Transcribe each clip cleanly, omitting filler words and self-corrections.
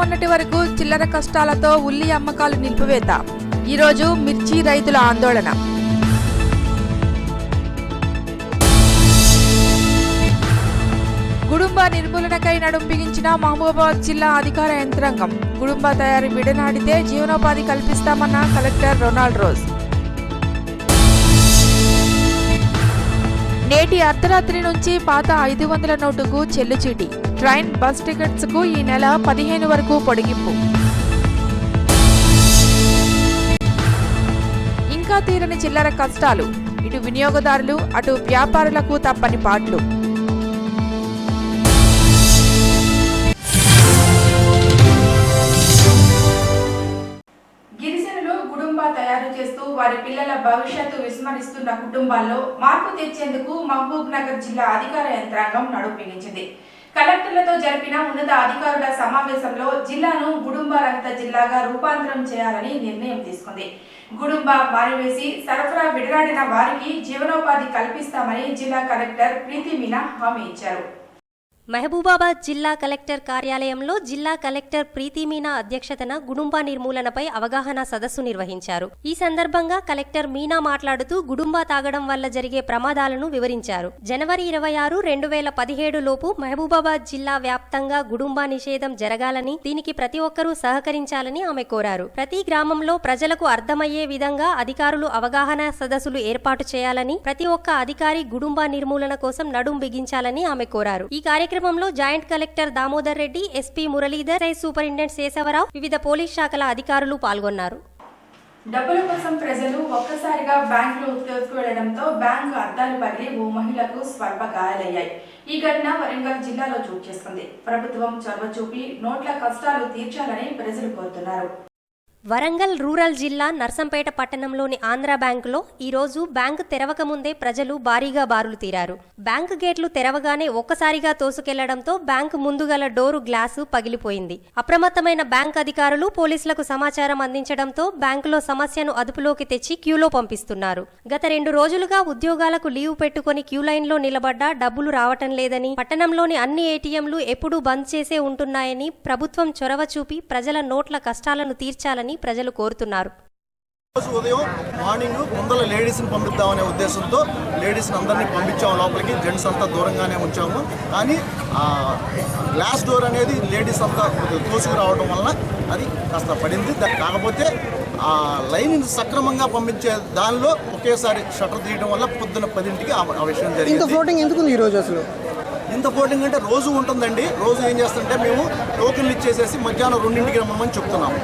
మొన్నటి వరకు చిల్లర కష్టాలతో ఉల్లి అమ్మకాలు నిలిపివేత. ఈరోజు మిర్చి రైతుల ఆందోళన. గుడుంబ నిర్మూలనకై నడుం బిగించిన మహబూబాబాద్ జిల్లా అధికార యంత్రాంగం. గుడుంబ తయారీ విడనాడితే జీవనోపాధి కల్పిస్తామన్న కలెక్టర్ రొనాల్డ్ రోజ్. నేటి అర్ధరాత్రి నుంచి పాత 500 నోటుకు చెల్లుచీటి. ట్రైన్, బస్ టికెట్స్ కు ఈ నెల 15 వరకు పొడిగింపు. ఇంకా తీరని చిల్లర కష్టాలు. ఇటు వినియోగదారులు, అటు వ్యాపారులకు తప్పని పాట్లు. తయారు చేస్తూ వారి పిల్లల భవిష్యత్తు విస్మరిస్తున్న కుటుంబాల్లో మార్పు తెచ్చేందుకు మహబూబ్ నగర్ జిల్లా అధికార యంత్రాంగం నడుం బిగించింది. కలెక్టర్లతో జరిపిన ఉన్నత అధికారుల సమావేశంలో జిల్లాను గుడుంబ రహిత జిల్లాగా రూపాంతరం చేయాలని నిర్ణయం తీసుకుంది. గుడుంబ మారివేసి సరఫరా విడనాడిన వారికి జీవనోపాధి కల్పిస్తామని జిల్లా కలెక్టర్ ప్రీతి మీనా హామీ ఇచ్చారు. మహబూబాబాద్ జిల్లా కలెక్టర్ కార్యాలయంలో జిల్లా కలెక్టర్ ప్రీతి మీనా అధ్యక్షతన గుడుంబ నిర్మూలనపై అవగాహన సదస్సు నిర్వహించారు. ఈ సందర్భంగా కలెక్టర్ మీనా మాట్లాడుతూ గుడుంబ తాగడం వల్ల జరిగే ప్రమాదాలను వివరించారు. జనవరి 26, 2017 లోపు మహబూబాబాద్ జిల్లా వ్యాప్తంగా గుడుంబ నిషేధం జరగాలని, దీనికి ప్రతి ఒక్కరూ సహకరించాలని ఆమె కోరారు. ప్రతి గ్రామంలో ప్రజలకు అర్థమయ్యే విధంగా అధికారులు అవగాహన సదస్సులు ఏర్పాటు చేయాలని, ప్రతి ఒక్క అధికారి గుడుంబ నిర్మూలన కోసం నడుం బిగించాలని ఆమె కోరారు. ఈ కార్యక్రమంలో joint collector Damodar Reddy, SP Muralidhar, superintendent Seshavarao, వివిధ పోలీస్ శాఖల అధికారులు పాల్గొన్నారు. డబ్బుల కోసం ప్రజలు ఒక్కసారిగా బ్యాంకులో వెళ్లడంతో బ్యాంకు అద్దాలు పగిలి ఓ మహిళకు స్వల్ప గాయాలయ్యాయి. ఈ ఘటన వరంగల్ జిల్లాలో చోటు చేసుకుంది. ప్రభుత్వం చొరవ చూపి నోట్ల కష్టాలు తీర్చాలని ప్రజలు కోరుతున్నారు. వరంగల్ రూరల్ జిల్లా నర్సంపేట పట్టణంలోని ఆంధ్ర బ్యాంకులో ఈరోజు బ్యాంకు తెరవక ముందే ప్రజలు భారీగా బారులు తీరారు. బ్యాంకు గేట్లు తెరవగానే ఒక్కసారిగా తోసుకెళ్లడంతో బ్యాంకు ముందుగల డోరు గ్లాసు పగిలిపోయింది. అప్రమత్తమైన బ్యాంక్ అధికారులు పోలీసులకు సమాచారం అందించడంతో బ్యాంకులో సమస్యను అదుపులోకి తెచ్చి క్యూలో పంపిస్తున్నారు. గత 2 రోజులుగా ఉద్యోగాలకు లీవ్ పెట్టుకుని క్యూ లైన్లో నిలబడ్డా డబ్బులు రావటం లేదని, పట్టణంలోని అన్ని ఏటీఎంలు ఎప్పుడూ బంద్ చేసే ఉంటున్నాయని ప్రభుత్వం చొరవ చూపి ప్రజల నోట్ల కష్టాలను తీర్చాలని ప్రజలు కోరుతున్నారు. ఉదయం మార్నింగ్ ముందర లేడీస్ని పంపిద్దామనే ఉద్దేశంతో లేడీస్ని అందరినీ పంపించాము లోపలికి. జెంట్స్ అంతా దూరంగానే ఉంచాము. కానీ గ్లాస్ డోర్ అనేది లేడీస్ అంతా తోసుకు రావడం వలన అది కాస్త పడింది. కాకపోతే ఆ లైన్ సక్రమంగా పంపించే దానిలో ఒకేసారి షట్టర్ తీయడం వల్ల పొద్దున 10ంటికి ఆ విషయం జరిగింది. ఇంత ఫ్లోటింగ్ ఎందుకు ఈ రోజు అసలు? ఇంత ఫ్లోటింగ్ అంటే రోజు ఉంటుందండి. రోజు ఏం చేస్తుంటే మేము టోకెన్లు ఇచ్చేసేసి మధ్యాహ్నం 2ంటికి రమ్మని చెప్తున్నాము.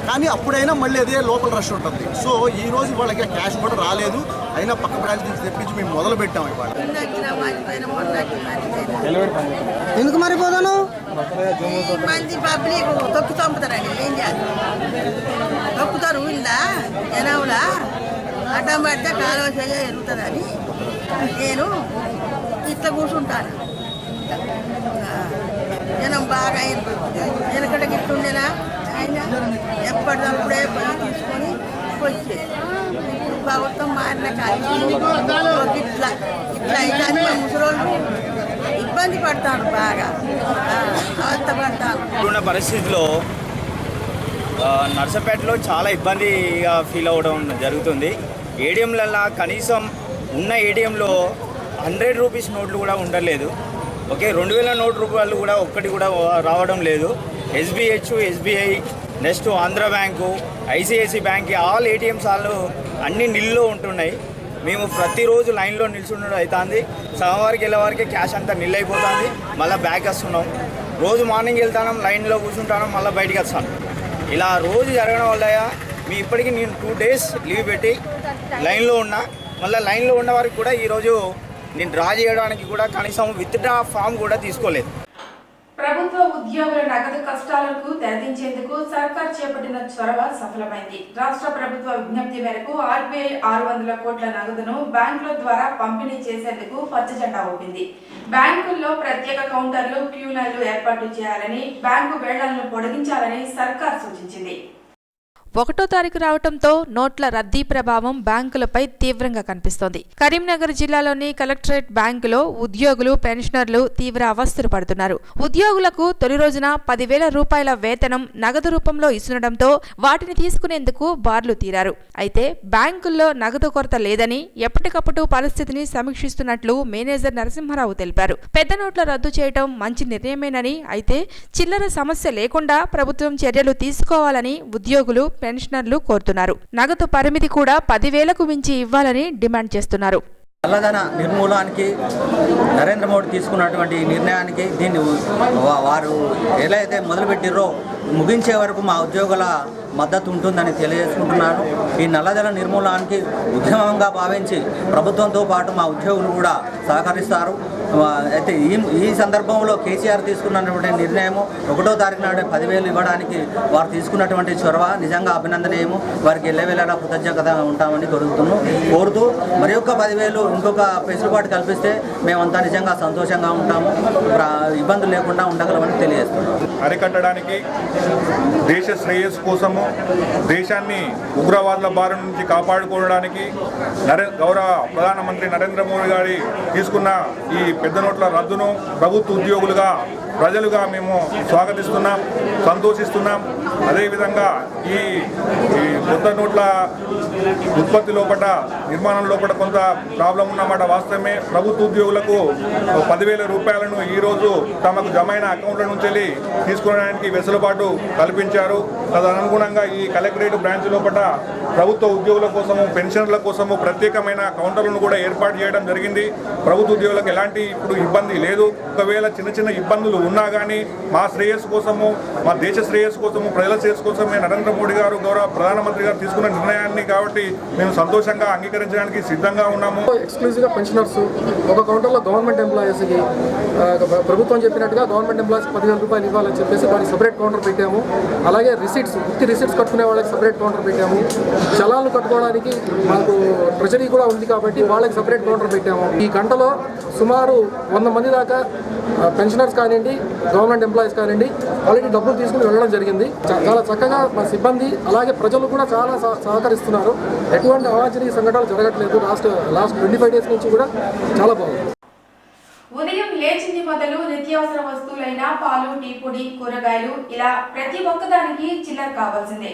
కానీ అప్పుడైనా మళ్ళీ అదే లోపల రష్ ఉంటుంది. సో ఈ రోజు వాళ్ళకి క్యాష్ కూడా రాలేదు. అయినా పక్క బ్రాంచ్ నుంచి తెప్పించి మేము మొదలు పెట్టాము. ఇవాళ ఎందుకు మరిపోదాను? మంచి పబ్లిక్ తొక్కి చంపుతారండి. ఏం చేయాలి? తొక్కుతారు ఊళ్ళ జనంలా అడ్డం పడితే కాలువ ఎరుగుతుందని నేను ఇట్లా కూర్చుంటాను. జనం బాగా వెనకట గిట్లుండేనా ఆయన ఎప్పటికప్పుడే తీసుకొని వచ్చే ప్రభుత్వం మారిన కానీ ఇట్లా అయితే ముసలోళ్ళు ఇబ్బంది పడతాను, బాగా అవస్థపడతాను. ఇప్పుడున్న పరిస్థితిలో నర్సంపేటలో చాలా ఇబ్బందిగా ఫీల్ అవ్వడం జరుగుతుంది. ఏటీఎంలలో కనీసం ఉన్న ఏటీఎంలో 100 రూపీస్ నోట్లు కూడా ఉండలేదు. ఓకే, 2000 నోటు రూపాయలు కూడా ఒక్కటి కూడా రావడం లేదు. SBH, SBI, next Andhra bank, ICICI bank, all ATMs వాళ్ళు అన్ని నిల్లో ఉంటున్నాయి. మేము ప్రతిరోజు లైన్లో నిల్చుండడం అవుతుంది. సగం వరకు వెళ్ళే వరకే క్యాష్ అంతా నిల్ అయిపోతుంది. మళ్ళీ బ్యాక్ వస్తున్నాం. రోజు మార్నింగ్ వెళ్తాను, లైన్లో కూర్చుంటాను, మళ్ళీ బయటికి వస్తాను. ఇలా రోజు జరగడం వల్ల ఇప్పటికీ నేను 2 days లీవ్ పెట్టి లైన్లో ఉన్నా. మళ్ళీ లైన్లో ఉన్న వారికి కూడా ఈరోజు నేను డ్రా చేయడానికి కూడా కనీసం విత్డ్రా ఫామ్ కూడా తీసుకోలేదు. ప్రభుత్వ ఉద్యోగుల నగదు కష్టాలకు తెరదించేందుకు సర్కార్ చేపట్టిన చొరవ సఫలమైంది. రాష్ట్ర ప్రభుత్వ విజ్ఞప్తి మేరకు ఆర్బీఐ 600 కోట్ల నగదును బ్యాంకుల ద్వారా పంపిణీ చేసేందుకు పచ్చజెండా ఊపింది. బ్యాంకుల్లో ప్రత్యేక కౌంటర్లు, క్యూ లైన్లు ఏర్పాటు చేయాలని, బ్యాంకు వేళ్లను పొడిగించాలని సర్కార్ సూచించింది. 1వ తారీఖు రావడంతో నోట్ల రద్దీ ప్రభావం బ్యాంకులపై తీవ్రంగా కనిపిస్తోంది. కరీంనగర్ జిల్లాలోని కలెక్టరేట్ బ్యాంకులో ఉద్యోగులు, పెన్షనర్లు తీవ్ర అవస్థలు పడుతున్నారు. ఉద్యోగులకు తొలి రోజున 10,000 రూపాయల వేతనం నగదు రూపంలో ఇస్తుండటంతో వాటిని తీసుకునేందుకు బార్లు తీరారు. అయితే బ్యాంకుల్లో నగదు కొరత లేదని ఎప్పటికప్పుడు పరిస్థితిని సమీక్షిస్తున్నట్లు మేనేజర్ నరసింహారావు తెలిపారు. పెద్ద నోట్ల రద్దు చేయడం మంచి నిర్ణయమేనని, అయితే చిల్లర సమస్య లేకుండా ప్రభుత్వం చర్యలు తీసుకోవాలని ఉద్యోగులు, పెన్షనర్లు కోరుతున్నారు. నగదు పరిమితి కూడా 10,000కు మించి ఇవ్వాలని డిమాండ్ చేస్తున్నారు. నల్లధన నిర్మూలనానికి నరేంద్ర మోడీ తీసుకున్నటువంటి నిర్ణయానికి దీన్ని వారు ఎలా అయితే మొదలుపెట్టిరో ముగించే వరకు మా ఉద్యోగుల మద్దతు ఉంటుందని తెలియజేసుకుంటున్నాను. ఈ నల్లధన నిర్మూలనానికి ఉద్యమంగా భావించి ప్రభుత్వంతో పాటు మా ఉద్యోగులు కూడా సహకరిస్తారు. అయితే ఈ సందర్భంలో కేసీఆర్ తీసుకున్నటువంటి నిర్ణయము 1వ తారీఖు నాడు 10,000 ఇవ్వడానికి వారు తీసుకున్నటువంటి చొరవ నిజంగా అభినందనీయము. వారికి ఎల్లవేళలా కృతజ్ఞత ఉంటామని కోరుతూ మరి ఒక్క 10,000 ఇంకొక వెసులుబాటు కల్పిస్తే మేమంతా నిజంగా సంతోషంగా ఉంటాము, ఇబ్బందులు లేకుండా ఉండగలమని తెలియజేస్తున్నాం. అరికట్టడానికి దేశ శ్రేయస్సు కోసము, దేశాన్ని ఉగ్రవాదుల బారి నుంచి కాపాడుకోవడానికి గౌరవ ప్రధానమంత్రి నరేంద్ర మోడీ గారి తీసుకున్న ఈ పెద్ద నోట్ల రద్దును ప్రభుత్వ ఉద్యోగులుగా, ప్రజలుగా మేము స్వాగతిస్తున్నాం, సంతోషిస్తున్నాం. అదేవిధంగా ఈ కొత్త నోట్ల ఉత్పత్తి లోపల, నిర్మాణం లోపల కొంత ప్రాబ్లం ఉన్నమాట వాస్తవమే. ప్రభుత్వ ఉద్యోగులకు 10,000 రూపాయలను ఈరోజు తమకు జమైన అకౌంట్ల నుంచి తీసుకోవడానికి వెసులుబాటు కల్పించారు. తదనుగుణంగా ఈ కలెక్టరేట్ బ్రాంచ్ లోపల ప్రభుత్వ ఉద్యోగుల కోసము, పెన్షనర్ల కోసము ప్రత్యేకమైన కౌంటర్లను కూడా ఏర్పాటు చేయడం జరిగింది. ప్రభుత్వ ఉద్యోగులకు ఎలాంటి ఇప్పుడు ఇబ్బంది లేదు. ఒకవేళ చిన్న చిన్న ఇబ్బందులు ఉన్నా కానీ మా శ్రేయస్సు కోసము, మా దేశ శ్రేయస్సు కోసము, ప్రజల శ్రేయస్సు కోసమే నరేంద్ర మోడీ గారు, గౌరవ ప్రధానమంత్రి గారు తీసుకున్న నిర్ణయాన్ని కాబట్టి మేము సంతోషంగా అంగీకరించడానికి సిద్ధంగా ఉన్నాము. ఎక్స్క్లూజివ్గా పెన్షనర్స్ ఒక కౌంటర్లో గవర్నమెంట్ ఎంప్లాయీస్కి ప్రభుత్వం చెప్పినట్టుగా గవర్నమెంట్ ఎంప్లాయీస్కి 10,000 రూపాయలు ఇవ్వాలని చెప్పేసి దానికి సపరేట్ కౌంటర్ పెట్టాము. అలాగే రిసిట్స్ కట్టుకునే వాళ్ళకి సపరేట్ కౌంటర్ పెట్టాము. చలాన్లు కట్టుకోవడానికి మాకు ట్రెజరీ కూడా ఉంది కాబట్టి వాళ్ళకి సపరేట్ కౌంటర్ పెట్టాము. ఈ గంటలో సుమారు 100 మంది దాకా పెన్షనర్స్ కానివ్వండి, గవర్నమెంట్ ఎంప్లాయీస్ కానివ్వండి ఆల్రెడీ డబ్బులు తీసుకుని వెళ్ళడం జరిగింది. చాలా చక్కగా మా సిబ్బంది అలాగే ప్రజలు కూడా చాలా సహకరిస్తున్నారు. ఎటువంటి అవాంఛనీయ సంఘటనలు జరగట్లేదు. లాస్ట్ 25 డేస్ నుంచి కూడా చాలా బాగుంది. ఉదయం లేచింది మొదలు నిత్యావసర వస్తువులైన పాలు, టీ పొడి, కూరగాయలు ఇలా ప్రతి ఒక్కదానికి చిల్లర కావాల్సిందే.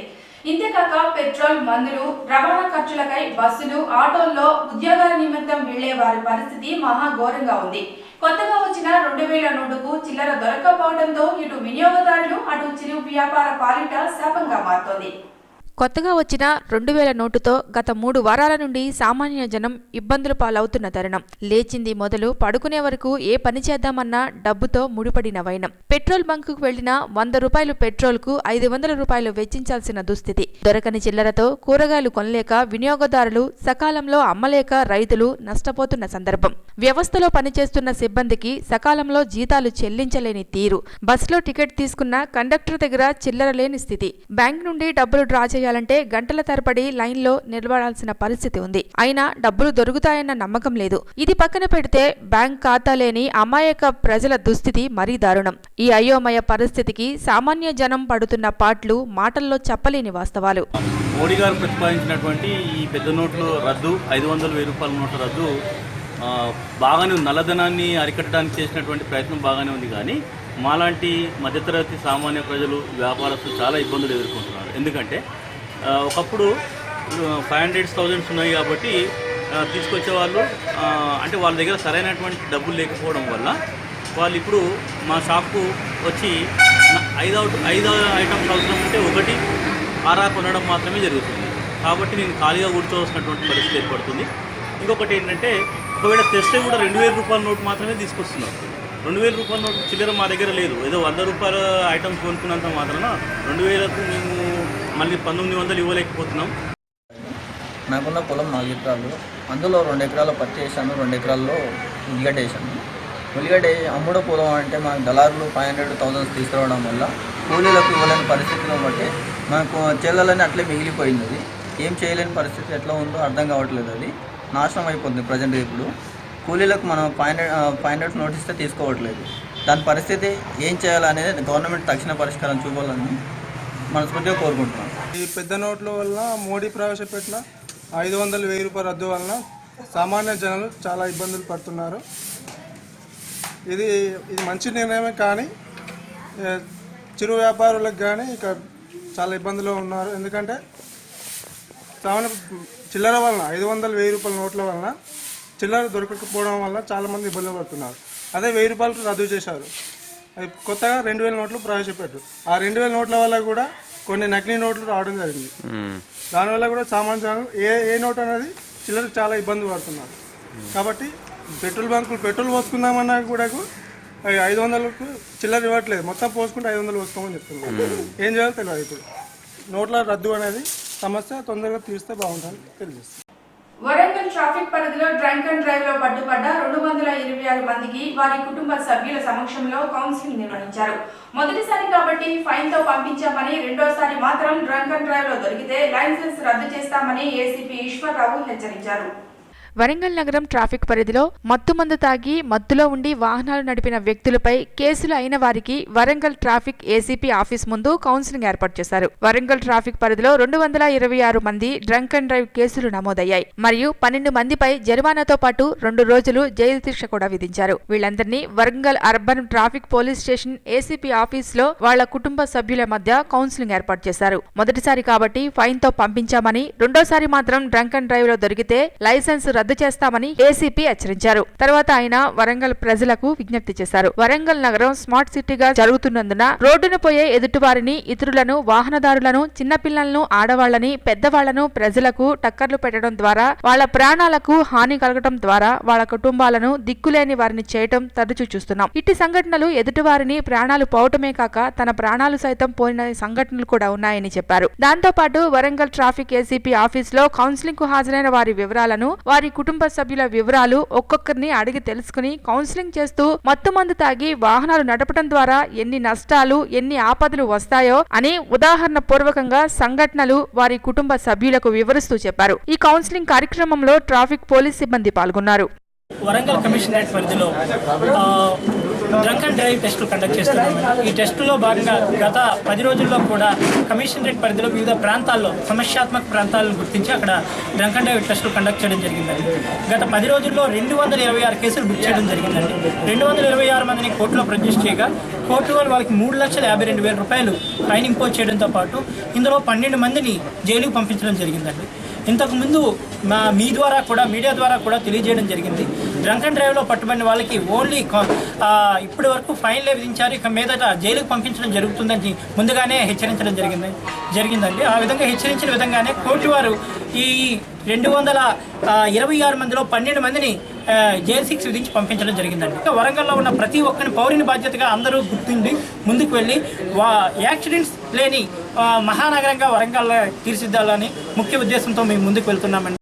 ఇంతేకాక పెట్రోల్, మందులు, రవాణా ఖర్చులకై బస్సులు, ఆటోల్లో ఉద్యోగాల నిమిత్తం వెళ్లే వారి పరిస్థితి మహా ఘోరంగా ఉంది. కొత్తగా వచ్చిన 2,000 నోటుకు చిల్లర దొరకకపోవడంతో ఇటు వినియోగదారులు, అటు చిరు వ్యాపార పాలిట శాపంగా మారుతోంది. కొత్తగా వచ్చిన 2,000 నోటుతో గత 3 వారాల నుండి సామాన్య జనం ఇబ్బందులు పాలవుతున్న తరుణం. లేచింది మొదలు పడుకునే వరకు ఏ పని చేద్దామన్నా డబ్బుతో ముడిపడిన వైనం. పెట్రోల్ బంకుకు వెళ్లిన 100 రూపాయలు పెట్రోల్కు 500 రూపాయలు వెచ్చించాల్సిన దుస్థితి. దొరకని చిల్లరతో కూరగాయలు కొనలేక వినియోగదారులు, సకాలంలో అమ్మలేక రైతులు నష్టపోతున్న సందర్భం. వ్యవస్థలో పనిచేస్తున్న సిబ్బందికి సకాలంలో జీతాలు చెల్లించలేని తీరు. బస్సులో టికెట్ తీసుకున్న కండక్టర్ దగ్గర చిల్లర లేని స్థితి. బ్యాంక్ నుండి డబ్బులు డ్రా చేయాలంటే గంటల తరబడి లైన్లో నిలబడాల్సిన పరిస్థితి ఉంది. అయినా డబ్బులు దొరుకుతాయన్న నమ్మకం లేదు. ఇది పక్కన పెడితే బ్యాంక్ ఖాతా లేని అమాయక ప్రజల దుస్థితి మరీ దారుణం. ఈ అయోమయ పరిస్థితికి సామాన్య జనం పడుతున్న పాట్లు మాటల్లో చెప్పలేని వాస్తవాలు. మోడీ గారు ప్రతిపాదించినటువంటి ఈ పెద్ద నోట్లు రద్దు, 500, 1000 రూపాయల నోట్ల రద్దు బాగానే ఉంది. నల్లధనాన్ని అరికట్టడానికి చేసినటువంటి ప్రయత్నం బాగానే ఉంది. కానీ మాలాంటి మధ్యతరగతి సామాన్య ప్రజలు, వ్యాపారస్తులు చాలా ఇబ్బందులు ఎదుర్కొంటున్నారు. ఎందుకంటే ఒకప్పుడు 500,000 ఉన్నాయి కాబట్టి తీసుకొచ్చే వాళ్ళు అంటే వాళ్ళ దగ్గర సరైనటువంటి డబ్బులు లేకపోవడం వల్ల వాళ్ళు ఇప్పుడు మా షాప్కు వచ్చి 5 ఐటమ్స్ అవసరం ఉంటే 1 ఆరా కొనడం మాత్రమే జరుగుతుంది. కాబట్టి నేను ఖాళీగా కూర్చోవలసినటువంటి పరిస్థితి ఏర్పడుతుంది. ఇంకొకటి ఏంటంటే ఒకవేళ తెస్తే కూడా 2,000 రూపాయల నోటు మాత్రమే తీసుకొస్తున్నారు. 2,000 రూపాయల నోటు చిల్లర మా దగ్గర లేదు. ఏదో 100 రూపాయల ఐటమ్స్ కొనుక్కున్నంత మాత్రాన 2,000కు మేము మళ్ళీ 1,900 ఇవ్వలేకపోతున్నాం. నాకున్న పొలం 4 ఎకరాలు, అందులో 2 ఎకరాలు పత్తి వేసాను, 2 ఎకరాల్లో ఉల్లిగడ్డ వేసాను. ఉల్లిగడ్డ అమ్ముడు పొలం అంటే మాకు దళారులు 500,000 తీసుకురావడం వల్ల కూలీలకు ఇవ్వలేని పరిస్థితిని బట్టి మాకు చెల్లెలని అట్లే మిగిలిపోయింది. ఏం చేయలేని పరిస్థితి ఎట్లా ఉందో అర్థం కావట్లేదు. అది నాశనం అయిపోతుంది ప్రజెంట్. ఇప్పుడు కూలీలకు మనం 500 నోటిస్తే తీసుకోవట్లేదు. దాని పరిస్థితి ఏం చేయాలనేది గవర్నమెంట్ తక్షణ పరిష్కారం చూపాలని మనస్ఫూర్తిగా కోరుకుంటున్నాం. ఈ పెద్ద నోట్ల వల్ల మోడీ ప్రవేశపెట్టిన 500, 1000 రూపాయల రద్దు వలన సామాన్య జనాలు చాలా ఇబ్బందులు పడుతున్నారు. ఇది మంచి నిర్ణయమే, కానీ చిరు వ్యాపారులకు కానీ ఇక చాలా ఇబ్బందులు ఉన్నారు. ఎందుకంటే చిల్లర వలన 500, 1000 రూపాయల నోట్ల వలన చిల్లర దొరకకపోవడం వల్ల చాలామంది ఇబ్బందులు పడుతున్నారు. అదే 1000 రూపాయలు రద్దు చేశారు. కొత్తగా 2000 నోట్లు ప్రవేశపెట్టారు. ఆ 2000 నోట్ల వల్ల కూడా కొన్ని నకిలీ నోట్లు రావడం జరిగింది. దానివల్ల కూడా సామాన్య జనాలు ఏ నోట్ అనేది చిల్లర చాలా ఇబ్బంది పడుతున్నారు. కాబట్టి పెట్రోల్ బంకులు పెట్రోల్ పోసుకుందామన్నా కూడా 500కు చిల్లర ఇవ్వట్లేదు. మొత్తం పోసుకుంటే 500 పోసుకోమని చెప్తున్నారు. ఏం చేయాలో తెలియదు. ఇప్పుడు నోట్ల రద్దు అనేది సమస్య తొందరగా తీస్తే బాగుంటుందని తెలియజేస్తుంది. వరంగల్ ట్రాఫిక్ పరిధిలో డ్రంక్ అండ్ డ్రైవ్ లో పట్టుబడ్డ 226 మందికి వారి కుటుంబ సభ్యుల సమక్షంలో కౌన్సిలింగ్ నిర్వహించారు. మొదటిసారి కాబట్టి ఫైన్ తో పంపించామని, రెండోసారి మాత్రం డ్రంక్ అండ్ డ్రైవ్ లో దొరికితే లైసెన్స్ రద్దు చేస్తామని ఏసీపీ ఈశ్వర్రావు హెచ్చరించారు. వరంగల్ నగరం ట్రాఫిక్ పరిధిలో మత్తుమందు తాగి మత్తులో ఉండి వాహనాలు నడిపిన వ్యక్తులపై కేసులు అయిన వారికి వరంగల్ ట్రాఫిక్ ఏసీపీ ఆఫీస్ ముందు కౌన్సిలింగ్ ఏర్పాటు చేశారు. వరంగల్ ట్రాఫిక్ పరిధిలో 226 మంది డ్రంక్ అండ్ డ్రైవ్ కేసులు నమోదయ్యాయి. మరియు 12 మందిపై జరిమానాతో పాటు 2 రోజులు జైలు శిక్ష కూడా విధించారు. వీళ్ళందరినీ Warangal urban traffic police station ACP office లో వాళ్ల కుటుంబ సభ్యుల మధ్య కౌన్సిలింగ్ ఏర్పాటు చేశారు. మొదటిసారి కాబట్టి ఫైన్ తో పంపించామని, రెండోసారి మాత్రం డ్రంక్ అండ్ డ్రైవ్ లో దొరికితే లైసెన్స్ రద్దు చేస్తామని ఏసీపీ హెచ్చరించారు. తర్వాత ఆయన వరంగల్ ప్రజలకు విజ్ఞప్తి చేశారు. వరంగల్ నగరం స్మార్ట్ సిటీగా జరుగుతున్నందున రోడ్డున పోయే ఎదుటివారిని, ఇతరులను, వాహనదారులను, చిన్నపిల్లలను, ఆడవాళ్లని, పెద్దవాళ్లను ప్రజలకు టక్కర్లు పెట్టడం ద్వారా వాళ్ల ప్రాణాలకు హాని కలగడం ద్వారా వాళ్ల కుటుంబాలను దిక్కులేని వారిని చేయటం తరచూ చూస్తున్నాం. ఇట్టి సంఘటనలు ఎదుటివారిని ప్రాణాలు పోవటమే కాక తన ప్రాణాలు సైతం పోయిన సంఘటనలు కూడా ఉన్నాయని చెప్పారు. దాంతో పాటు వరంగల్ ట్రాఫిక్ ఏసీపీ ఆఫీస్ లో కౌన్సిలింగ్ కు హాజరైన వారి వివరాలను, వారి కుటుంబ సభ్యుల వివరాలు ఒక్కొక్కరిని అడిగి తెలుసుకుని కౌన్సిలింగ్ చేస్తూ మత్తుమందు తాగి వాహనాలు నడపడం ద్వారా ఎన్ని నష్టాలు, ఎన్ని ఆపదలు వస్తాయో అని ఉదాహరణ పూర్వకంగా సంఘటనలు వారి కుటుంబ సభ్యులకు వివరిస్తూ చెప్పారు. ఈ కౌన్సిలింగ్ కార్యక్రమంలో ట్రాఫిక్ పోలీస్ సిబ్బంది పాల్గొన్నారు. వరంగల్ కమిషనరేట్ పరిధిలో డ్రంక్ అండ్ డ్రైవ్ టెస్టులు కండక్ట్ చేస్తున్నాము. ఈ టెస్టులో భాగంగా గత 10 రోజుల్లో కూడా కమిషనరేట్ పరిధిలో వివిధ ప్రాంతాల్లో సమస్యాత్మక ప్రాంతాలను గుర్తించి అక్కడ డ్రంక్ అండ్ డ్రైవ్ టెస్టులు కండక్ట్ చేయడం జరిగిందండి. గత 10 రోజుల్లో 226 కేసులు బుక్ చేయడం జరిగిందండి. 226 మందిని కోర్టులో ప్రొడ్యూస్ చేయగా కోర్టు వాళ్ళకి 3,52,000 రూపాయలు ఫైన్ ఇంపోజ్ చేయడంతో పాటు ఇందులో 12 మందిని జైలుకు పంపించడం జరిగిందండి. ఇంతకుముందు మీ ద్వారా కూడా, మీడియా ద్వారా కూడా తెలియజేయడం జరిగింది. డ్రంక్ అండ్ డ్రైవ్లో పట్టుబడిన వాళ్ళకి ఓన్లీ ఇప్పటి వరకు ఫైన్లే విధించారు, ఇక మీదట జైలుకు పంపించడం జరుగుతుందని ముందుగానే హెచ్చరించడం జరిగిందండి. ఆ విధంగా హెచ్చరించిన విధంగానే కోర్టు వారు ఈ 226 మందిలో 12 మందిని జైలు శిక్ష విధించి పంపించడం జరిగిందండి. వరంగల్లో ఉన్న ప్రతి ఒక్కరిని పౌరుని బాధ్యతగా అందరూ గుర్తుండి ముందుకు వెళ్ళి యాక్సిడెంట్స్ లేని మహానగరంగా వరంగల్ తీర్చిదిద్దాలని ముఖ్య ఉద్దేశంతో మేము ముందుకు వెళ్తున్నామండి.